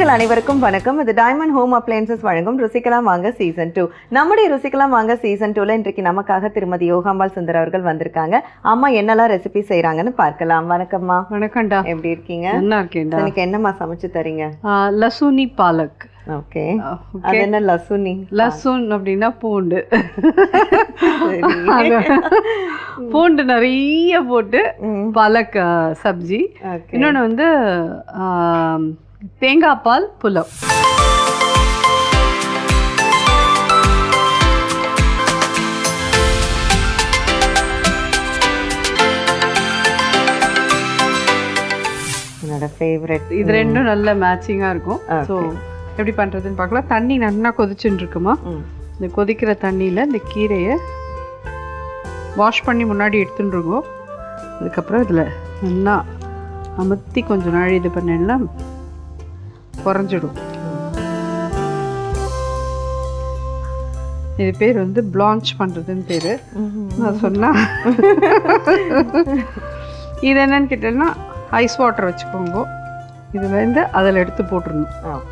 நேயர்கள் அனைவருக்கும் வணக்கம். இது டைமண்ட் ஹோம் அப்ளையன்சஸ் வழங்கும் ருசிக்கலாம் வாங்க சீசன் 2. நம்முடைய ருசிக்கலாம் வாங்க சீசன் 2ல இன்றைக்கு நமக்காக திருமதி யோகாம்பாள் சுந்தர் அவர்கள் வந்திருக்காங்க. அம்மா என்னெல்லாம் ரெசிபி செய்யறாங்கன்னு பார்க்கலாம். வணக்கம்மா. வணக்கம்டா. எப்படி இருக்கீங்க? நல்லா இருக்கேன்டா. இன்னைக்கு என்னம்மா சமைச்சு தரீங்க? லசுனி பாலக். ஓகே. அது என்ன லசுனி? லசுன் அப்படின்னா பூண்டு. பூண்டு நிறைய போட்டு பாலக் சப்ஜி. இன்னொன்று வந்து தேங்காய் பால் புலாவ். என்னோட ஃபேவரட். இது ரெண்டும் நல்ல மேட்சிங்காக இருக்கும். ஸோ எப்படி பண்ணுறதுன்னு பார்க்கலாம். தண்ணி நல்லா கொதிச்சுன்னு இருக்குமா, இந்த கொதிக்கிற தண்ணியில் இந்த கீரையை வாஷ் பண்ணி முன்னாடி எடுத்துன்னு இருக்கோம். அதுக்கப்புறம் இதில் நல்லா அமுத்தி கொஞ்சம் நாள் இது பண்ணேன்னா குறைஞ்சிடும். இது பேர் வந்து பிளான்ச் பண்ணுறதுன்னு பேர். நான் சொன்னால் இது என்னன்னு கேட்டேன்னா ஐஸ் வாட்டர் வச்சுக்கோங்க. இதில் இருந்து அதில் எடுத்து போட்டுருணும்.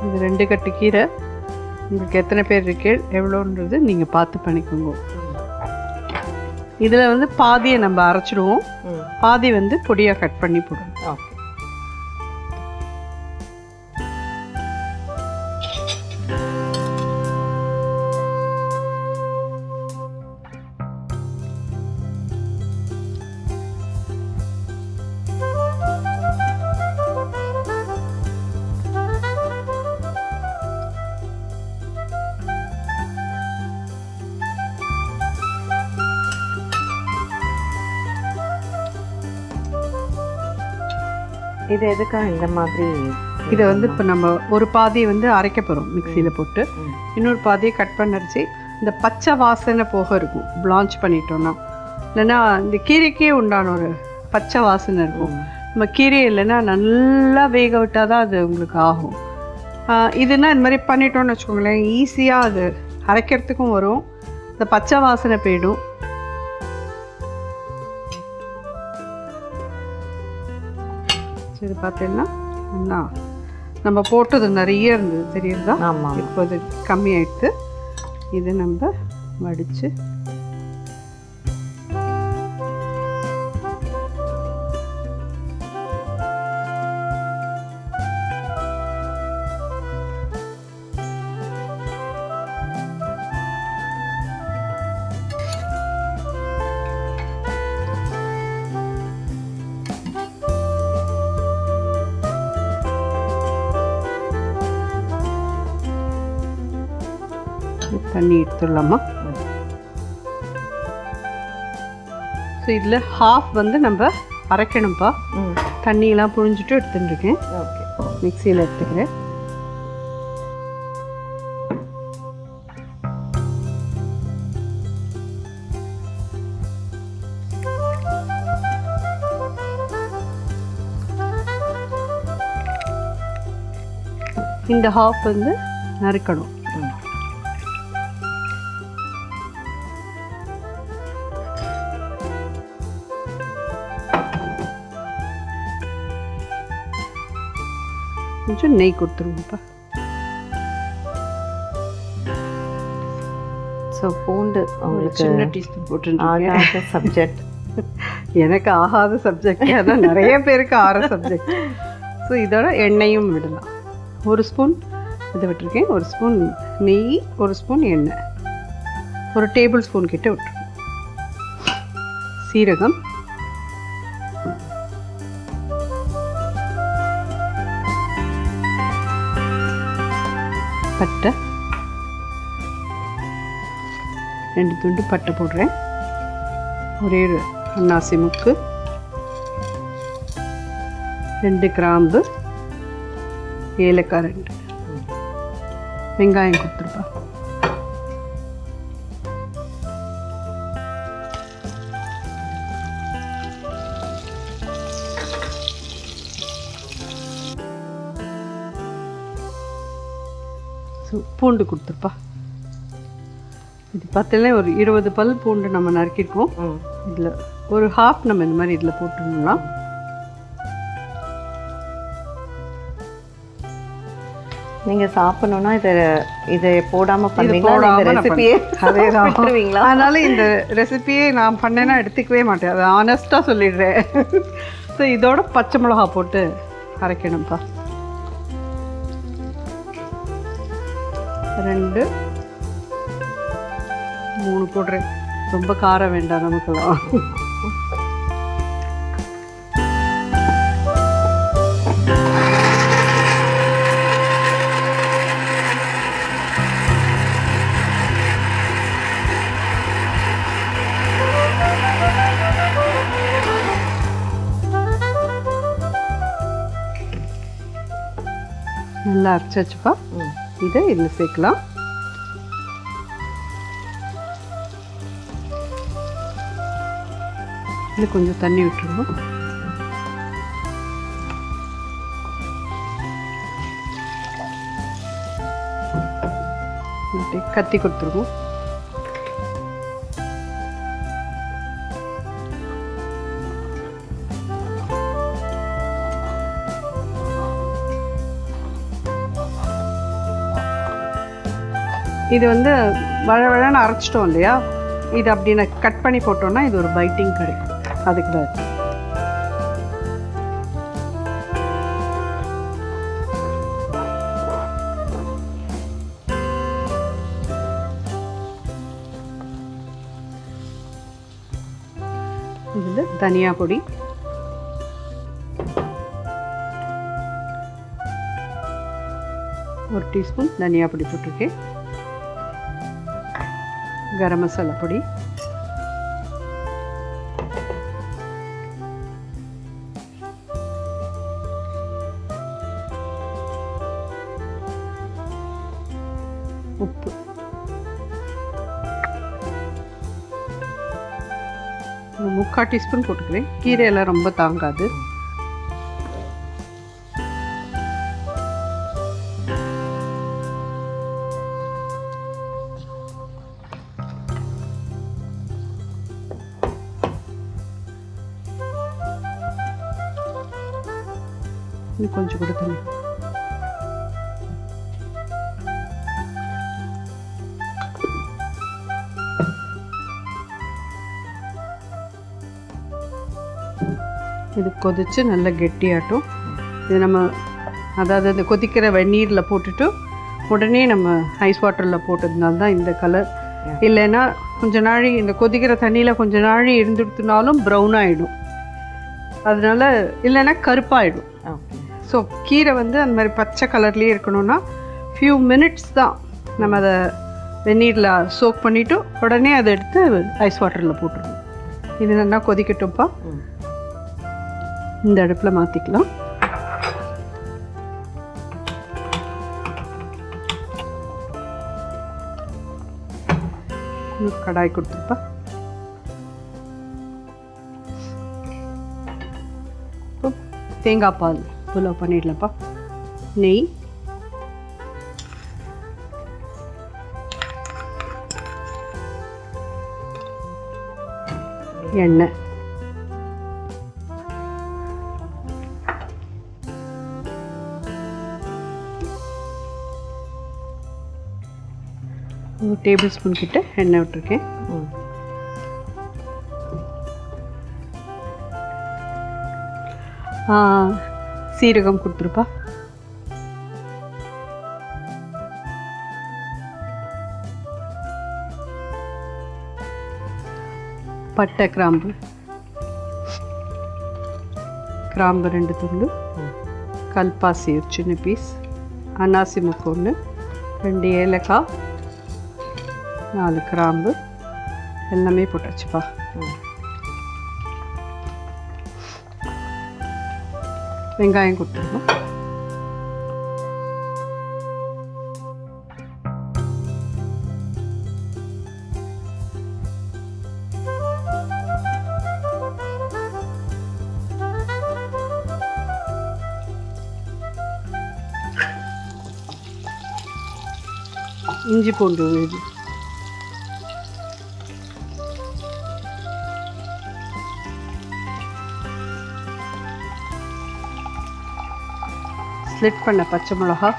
இது 2 கட்டு கீரை. உங்களுக்கு எத்தனை பேர் இருக்கே எவ்வளோன்றது நீங்கள் பார்த்து பண்ணிக்கோங்க. இதில் வந்து பாதியை நம்ம அரைச்சிடுவோம், பாதி வந்து பொடியாக கட் பண்ணி போடுவோம். ஓகே. இது எதுக்காக இந்த மாதிரி? இதை வந்து இப்போ நம்ம ஒரு பாதியை வந்து அரைக்க போகிறோம் மிக்சியில் போட்டு, இன்னொரு பாதியை கட் பண்ணரிச்சு இந்த பச்சை வாசனை போக இருக்கும் பிளான்ச் பண்ணிட்டோன்னா. இல்லைன்னா இந்த கீரைக்கே உண்டான ஒரு பச்சை வாசனை இருக்கும். நம்ம கீரை இல்லைன்னா நல்லா வேக விட்டால் தான் அது உங்களுக்கு ஆகும். இதுனா இந்த மாதிரி பண்ணிட்டோன்னு வச்சுக்கோங்களேன், ஈஸியாக அது அரைக்கிறதுக்கும் வரும், இந்த பச்சை வாசனை போயிடும். இது பார்த்தீங்கன்னா அண்ணா நம்ம போட்டது நிறைய இருந்தது தெரியுதா? ஆமாம். இப்போ இது கம்மியாயிடுது. இது நம்ம வடித்து தண்ணி எடுத்துடலாமா. ஸோ இதில் ஹாஃப் வந்து நம்ம அரைக்கணும்ப்பா. தண்ணியெல்லாம் புழிஞ்சிட்டு எடுத்துட்டுருக்கேன். ஓகே. மிக்சியில் எடுத்துக்கிறேன். இந்த ஹாஃப் வந்து நறுக்கணும். கொஞ்சம் நெய் கொடுத்துருவோம்ப்பா. ஸோ பூண்டு உங்களுக்கு சின்ன டீஸ்பூன் போட்டுருக்கேன். சப்ஜெக்ட் எனக்கு ஆகாத சப்ஜெக்ட், அதான் நிறைய பேருக்கு ஆற சப்ஜெக்ட். ஸோ இதோட எண்ணெயும் விடலாம். 1 ஸ்பூன் இதை விட்டுருக்கேன், 1 ஸ்பூன் நெய், 1 ஸ்பூன் எண்ணெய், 1 டேபிள் ஸ்பூன் கிட்ட விட்டுருக்கேன். சீரகம், பட்டை, 2 துண்டு பட்டை போடுறேன், ஒரே ஒரு அன்னாசி முக்கு, 2 கிராம்பு, ஏலக்காய் 2, வெங்காயம் கொடுத்துருப்பா. ஸோ பூண்டு கொடுத்துருப்பா. இது பார்த்தீங்கன்னா ஒரு 20 பல் பூண்டு நம்ம நறுக்கிருக்கோம். இதில் ஒரு ஹாஃப் நம்ம இந்த மாதிரி இதில் போட்டுடணும்னா நீங்க சாப்பிடணும்னா இதை போடாம பண்ணுவீங்களா? இந்த ரெசிபியே விட்டுருவீங்களா? அதனால இந்த ரெசிபியே நான் பண்ணேன்னா எடுத்துக்கவே மாட்டேன், அதை ஆனஸ்ட்டாக சொல்லிடுறேன். ஸோ இதோட பச்சை மிளகா போட்டு அரைக்கணும்ப்பா. 2 3 போடுறேன், ரொம்ப காரம் வேண்டாம் நமக்கெல்லாம். நல்லா அரைச்சாச்சுப்பா. இதை இதில் சேர்க்கலாம். இது கொஞ்சம் தண்ணி விட்டுருவோம். கத்தி கொடுத்துருவோம். இது வந்து வழவழன்னு அரைச்சிட்டோம் இல்லையா, இது அப்படி நான் கட் பண்ணி போட்டோம்னா இது ஒரு பைட்டிங் கிடைக்கும். அதுக்கு தான் இதில் தனியா பொடி, ஒரு டீஸ்பூன் தனியா பொடி போட்டிருக்கேன். கரம் மசாலா பொடி, உப்பு, ஒரு 3/4 டீஸ்பூன் போட்டுக்கிறேன். கீரையெல்லாம் ரொம்ப தாங்காது. கொஞ்சம் கூட தண்ணி. இது கொதிச்சு நல்லா கெட்டியாட்டும். இது நம்ம அதாவது அந்த கொதிக்கிற வெந்நீரில் போட்டுட்டு உடனே நம்ம ஐஸ் வாட்டரில் போட்டதுனால தான் இந்த கலர். இல்லைன்னா கொஞ்ச நாழி இந்த கொதிக்கிற தண்ணியில் கொஞ்ச நாழி இருந்துட்டுனாலும் ப்ரௌன் ஆகிடும். அதனால இல்லைன்னா கருப்பாயிடும். ஸோ கீரை வந்து அந்த மாதிரி பச்சை கலர்லேயே இருக்கணும்னா ஃபியூ மினிட்ஸ் தான் நம்ம அதை வெந்நீரில் சோக் பண்ணிவிட்டு உடனே அதை எடுத்து ஐஸ் வாட்டரில் போட்டுருவோம். இது நல்லா கொதிக்கட்டும்ப்பா. இந்த அடுப்பில் மாற்றிக்கலாம். கடாய் கொடுத்துருப்பா. தேங்காய் பால் புலாவ் பண்ணிடலாம்ப்பா. நெய், எண்ணெய், ஒரு டேபிள் ஸ்பூன் கிட்ட எண்ணெய் விட்டுருக்கேன். சீரகம் கொடுத்துருப்பா. பட்டை, கிராம்பு 2 துண்டு, கல்பாசி ஒரு சின்ன பீஸ், அன்னாசி முக்கு 1, 2 ஏலக்காய், 4 கிராம்பு எல்லாமே போட்டாச்சுப்பா. வெங்காயம் கொடுத்துருவோம். இஞ்சி பூண்டு விழுது, ஸ்லிட் பண்ண பச்சை மிளகா,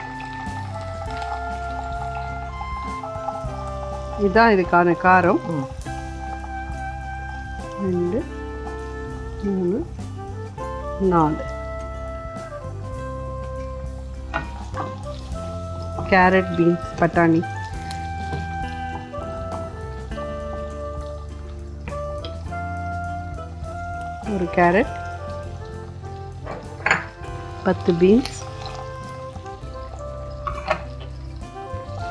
இதுதான் இதுக்கான காரம். 2 3 4 கேரட், பீன்ஸ், பட்டாணி, ஒரு கேரட், 10 பீன்ஸ்,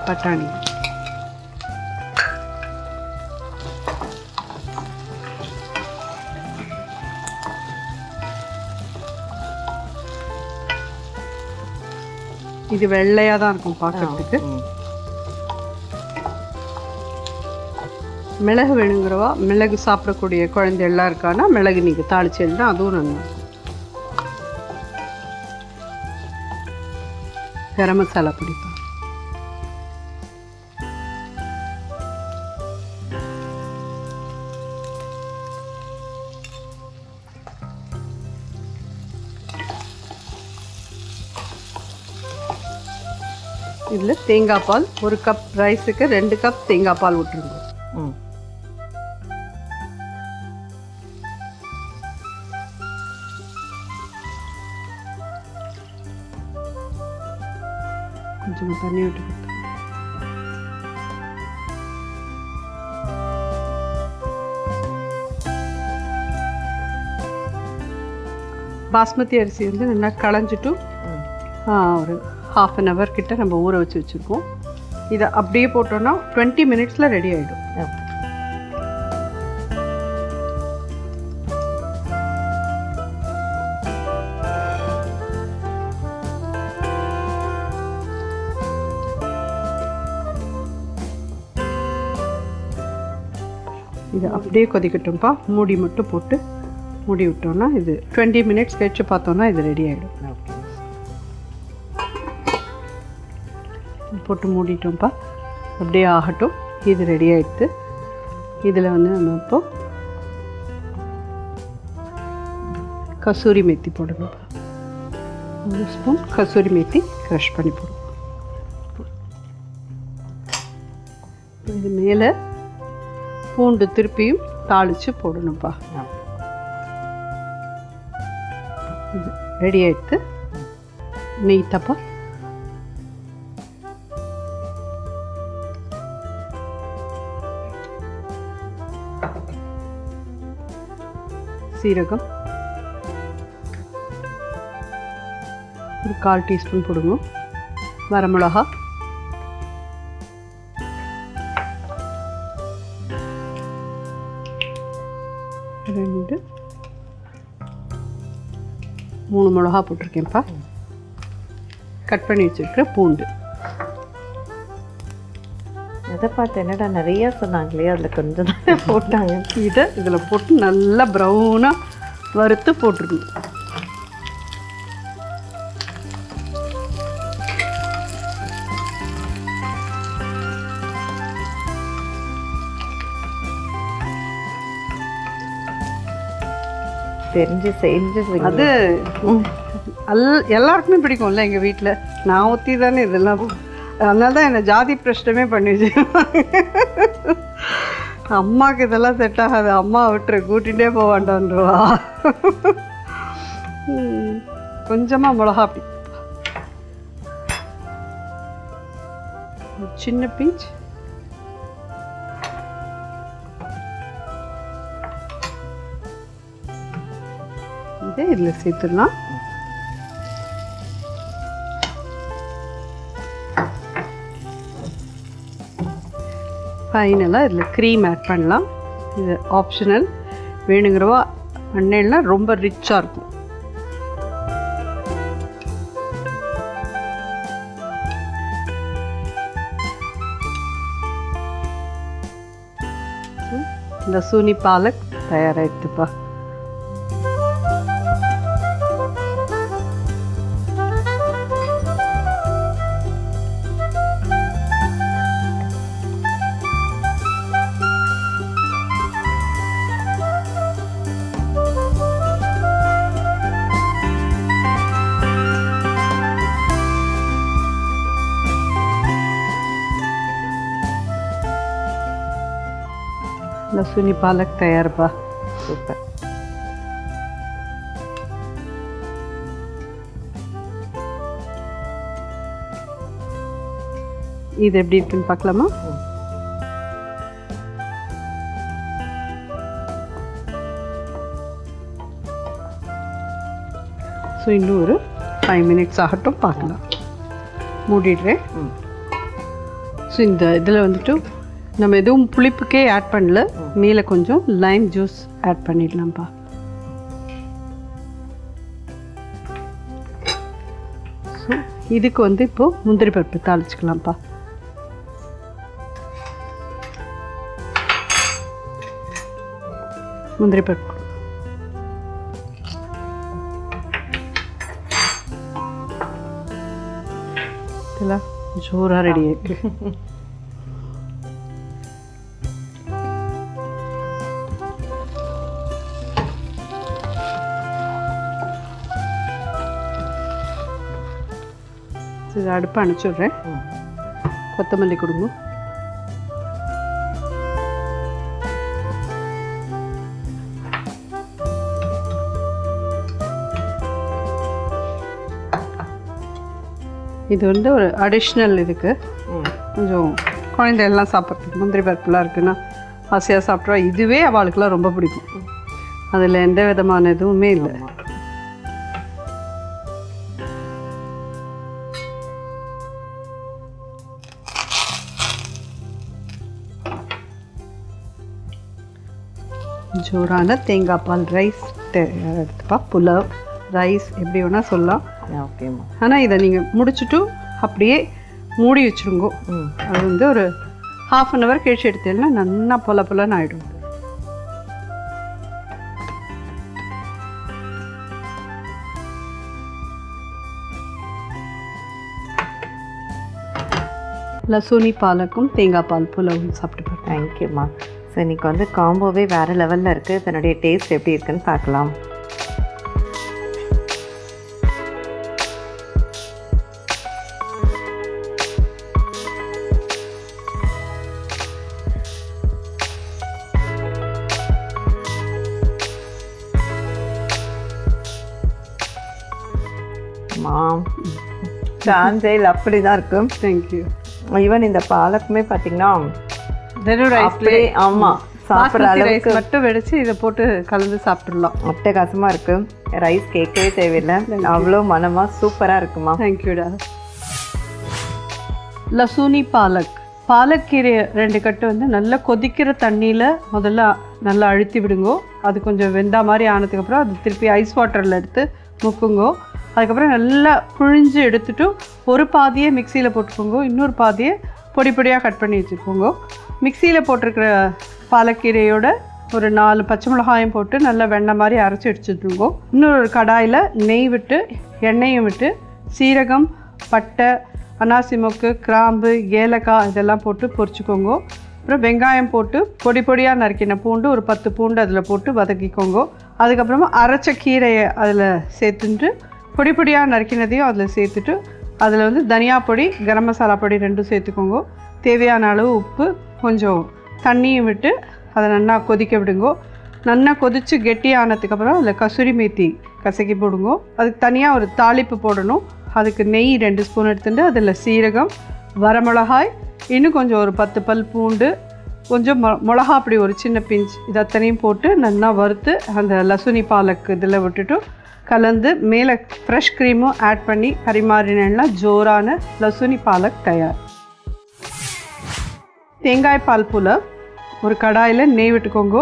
பட்டாணி, இது வெள்ளையாக தான் இருக்கும் பார்க்கறதுக்கு. மிளகு வேணுங்கிறவா, மிளகு சாப்பிடக்கூடிய குழந்தை எல்லாம் இருக்கானா மிளகு நீங்கள் தாளிச்சேன்னா அதுவும் நல்லா இருக்கும். கரம் மசாலா பிடிப்பா, இதில் தேங்காய் பால், ஒரு கப் ரைஸுக்கு 2 கப் தேங்காய் பால் விட்டுருங்க. கொஞ்சம் தண்ணி விட்டு பாஸ்மதி அரிசி வந்து நல்லா களைஞ்சிட்டு ஒரு 1/2 hour கிட்ட நம்ம ஊற வச்சு வச்சுருக்கோம். இதை அப்படியே போட்டோன்னா 20 minutesல ரெடி ஆகிடும். இதை அப்படியே கொதிக்கட்டும்ப்பா. மூடி மட்டும் போட்டு மூடி விட்டோன்னா இது 20 minutes கழிச்சு பார்த்தோன்னா இது ரெடி ஆகிடும். போட்டு மூடிட்டோம்ப்பா, அப்படியே ஆகட்டும். இது ரெடி ஆகிடுது. இதில் வந்து நம்ம இப்போ கசூரி மேத்தி போடணும்ப்பா. 1 ஸ்பூன் கசூரி மேத்தி க்ரஷ் பண்ணி போடுவோம். இது மேலே பூண்டு திருப்பியும் தாளித்து போடணும்ப்பா. இது ரெடி ஆகிடுது. நெய் தப்பா சீரகம் ஒரு 1/4 டீஸ்பூன் போடுங்க. வரமிளகா, ரெண்டு 3 மிளகா போட்டிருக்கேன்ப்பா. கட் பண்ணி வச்சுருக்கிற பூண்டு. அதை பார்த்து என்னடா நிறையா சொன்னாங்களே, அதில் கொஞ்சம் தான் போட்டாங்க. இதில் போட்டு நல்லா ப்ரௌனாக வறுத்து போட்டுருக்கணும். செஞ்சு அது எல்லாருக்குமே பிடிக்கும்ல எங்கள் வீட்டில். நான் ஊற்றி தானே இதெல்லாம், அதனால தான் என்னை ஜாதி பிரஷ்டமே பண்ணி வச்சுருவாங்க. அம்மாவுக்கு இதெல்லாம் செட் ஆகாது, அம்மா விட்டுரு, கூட்டிகிட்டே போவாண்டான்றவா. கொஞ்சமாக மிளகா அப்படி, சின்ன பீச், இதே இதில் சேர்த்துடலாம். ஃபைனலாக இதில் க்ரீம் ஆட் பண்ணலாம். இது ஆப்ஷனல். வேணுங்கிறவா எண்ணெய்னா ரொம்ப ரிச்சாக இருக்கும். இந்த சூனி பாலக் தயாராகிடுதுப்பா. லசுனி பாலக் தயார்ப்பா. சூப்பர். இது எப்படி இருக்குன்னு பார்க்கலாமா? ஸோ இன்னும் ஒரு 5 மினிட்ஸ் ஆகட்டும், பார்க்கலாம். மூடிடுறேன். ஸோ இந்த இதில் வந்துட்டு நம்ம எதுவும் புளிப்புக்கே ஆட் பண்ணல, மேலே கொஞ்சம் லைம் ஜூஸ் ஆட் பண்ணிடலாம்ப்பா. ஸோ இதுக்கு வந்து இப்போது முந்திரி பருப்பு தாளிச்சுக்கலாம்ப்பா. முந்திரி பருப்பு இதெல்லாம் ஜோராக ரெடி ஆயிருக்கு. இது அடுப்பு அணைச்சிடுறேன். கொத்தமல்லி கொடுங்க. இது வந்து ஒரு அடிஷ்னல் இதுக்கு கொஞ்சம் குழந்தையெல்லாம் சாப்பிட்றதுக்கு முந்திரி பருப்புலாம் இருக்குன்னா ஆசையாக சாப்பிட்றா. இதுவே அவளுக்குலாம் ரொம்ப பிடிக்கும். அதில் எந்த விதமான எதுவுமே இல்லை. ஜோரான தேங்காய் பால் ரைஸ் எடுத்துப்பா. புலாவ் ரைஸ் எப்படி வேணால் சொல்லலாம். ஓகேம்மா. ஆனால் இதை நீங்கள் முடிச்சுட்டு அப்படியே மூடி வச்சுருங்கோ. அது வந்து ஒரு 1/2 hour கழிச்சு எடுத்தேன்னா நல்லா பொலன்னு ஆகிடும். லசுனி பாலக்கும் தேங்காய் பால் புலாவும் சாப்பிட்டு பாருங்க. தேங்க்யூம்மா. ஸோ இன்றைக்கி வந்து காம்போவே வேறு லெவலில் இருக்குது. இதனுடைய டேஸ்ட் எப்படி இருக்குன்னு பார்க்கலாம். சாஞ்சையில் அப்படி தான் இருக்கும். தேங்க்யூ. ஈவன் இந்த பாலக்குமே பார்த்தீங்கன்னா அப்படியே ஆமாம் சாப்பிட்ற அளவுக்கு மட்டும் வெடிச்சு இதை போட்டு கலந்து சாப்பிட்றலாம். அட்டகாசமாக இருக்குது. ரைஸ் கேட்கவே தேவையில்லை, அவ்வளோ மனமாக சூப்பராக இருக்குமா. தேங்க்யூடா. லசுனி பாலக் பாலக்கீரை 2 கட்டு வந்து நல்லா கொதிக்கிற தண்ணியில் முதல்ல நல்லா அழுத்தி விடுங்கோ. அது கொஞ்சம் வெந்தா மாதிரி ஆனதுக்கப்புறம் அது திருப்பி ஐஸ் வாட்டரில் எடுத்து முக்குங்கோ. அதுக்கப்புறம் நல்லா புழிஞ்சு எடுத்துட்டு ஒரு பாதியை மிக்சியில் போட்டுக்கோங்க, இன்னொரு பாதியை பொடி பொடியாக கட் பண்ணி வச்சுக்கோங்க. மிக்சியில் போட்டிருக்கிற பாலக்கீரையோட ஒரு 4 பச்சை மிளகாயும் போட்டு நல்லா வெண்ணெய் மாதிரி அரைச்சி எடுத்துட்டுருங்கோ. இன்னொரு கடாயில் நெய் விட்டு எண்ணெயும் விட்டு சீரகம், பட்டை, அன்னாசி மொக்கு, கிராம்பு, ஏலக்காய் இதெல்லாம் போட்டு பொரிச்சுக்கோங்க. அப்புறம் வெங்காயம் போட்டு பொடி பொடியாக நறுக்கின பூண்டு ஒரு 10 பூண்டு அதில் போட்டு வதக்கிக்கோங்க. அதுக்கப்புறமா அரைச்ச கீரையை அதில் சேர்த்துட்டு பொடி பொடியாக நறுக்கினதையும் அதில் சேர்த்துட்டு அதில் வந்து தனியா பொடி, கரம் மசாலா பொடி 2 சேர்த்துக்கோங்க. தேவையான அளவு உப்பு, கொஞ்சம் தண்ணியும் விட்டு அதை நல்லா கொதிக்க விடுங்கோ. நல்லா கொதித்து கெட்டியானதுக்கப்புறம் அதில் கசூரி மேத்தி கசக்கி போடுங்கோ. அதுக்கு தனியாக ஒரு தாளிப்பு போடணும். அதுக்கு நெய் 2 ஸ்பூன் எடுத்துட்டு அதில் சீரகம், வரமிளகாய், இன்னும் கொஞ்சம் ஒரு 10 பல் பூண்டு, கொஞ்சம் மிளகா அப்படி ஒரு சின்ன பிஞ்ச், இது அத்தனையும் போட்டு நல்லா வறுத்து அந்த லசுனி பாலக்கு இதில் விட்டுட்டு கலந்து மேலே ஃப்ரெஷ் க்ரீமும் ஆட் பண்ணி பரிமாறினா ஜோரான லசுனி பாலக் தயார். தேங்காய் பால் புலாவ் ஒரு கடாயில் நெய் விட்டுக்கோங்க,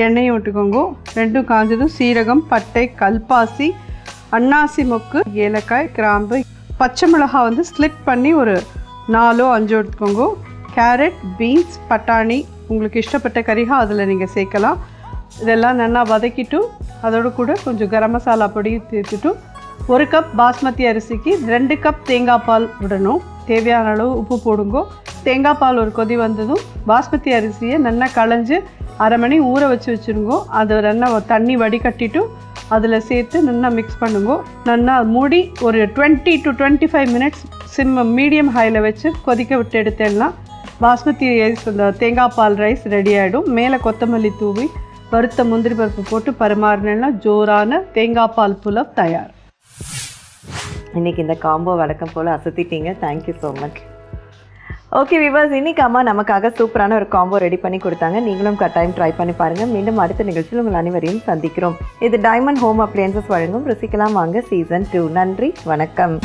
எண்ணெயும் விட்டுக்கோங்க. 2 காஞ்சதும் சீரகம், பட்டை, கல்பாசி, அன்னாசி மொக்கு, ஏலக்காய், கிராம்பு, பச்சை மிளகாய் வந்து ஸ்லிட் பண்ணி ஒரு 4-5 எடுத்துக்கோங்க. கேரட், பீன்ஸ், பட்டாணி, உங்களுக்கு இஷ்டப்பட்ட கறிகா அதில் நீங்கள் சேர்க்கலாம். இதெல்லாம் நல்லா வதக்கிட்டு அதோடு கூட கொஞ்சம் கரம் மசாலா பொடியும் சேர்த்துட்டு 1 கப் பாஸ்மதி அரிசிக்கு 2 கப் தேங்காய் பால் விடணும். தேவையான அளவு உப்பு போடுங்க. தேங்காய் பால் ஒரு கொதி வந்ததும் பாஸ்மதி அரிசியை நல்லா களைஞ்சு 1/2 மணி ஊற வச்சுருங்கோ. அதை நல்லா தண்ணி வடிகட்டிட்டு அதில் சேர்த்து நல்லா மிக்ஸ் பண்ணுங்க. நல்லா மூடி ஒரு 20 to 25 மினிட்ஸ் சிம் மீடியம் ஹையில் வச்சு கொதிக்க விட்டு எடுத்தேன்னா பாஸ்மதி ரைஸ் இந்த தேங்காய் பால் ரைஸ் ரெடி ஆகிடும். மேலே கொத்தமல்லி தூவி வறுத்த முந்திரி பருப்பு போட்டு பரிமாறினேன்னா ஜோரான தேங்காய் பால் புலாவ் தயார். இன்றைக்கி இந்த காம்போ வழக்கம் போல் அசத்திட்டீங்க. Thank you so much. ஓகே விவாஸ், இன்னைக்கு அம்மா நமக்காக சூப்பரான ஒரு காம்போ ரெடி பண்ணி கொடுத்தாங்க. நீங்களும் கட்டாயம் ட்ரை பண்ணி பாருங்கள். மீண்டும் அடுத்த நிகழ்ச்சியில் உங்கள் அனைவரையும் சந்திக்கிறோம். இது டைமண்ட் ஹோம் அப்ளையன்சஸ் வழங்கும் ருசிக்கலாம் வாங்க சீசன் 2. நன்றி, வணக்கம்.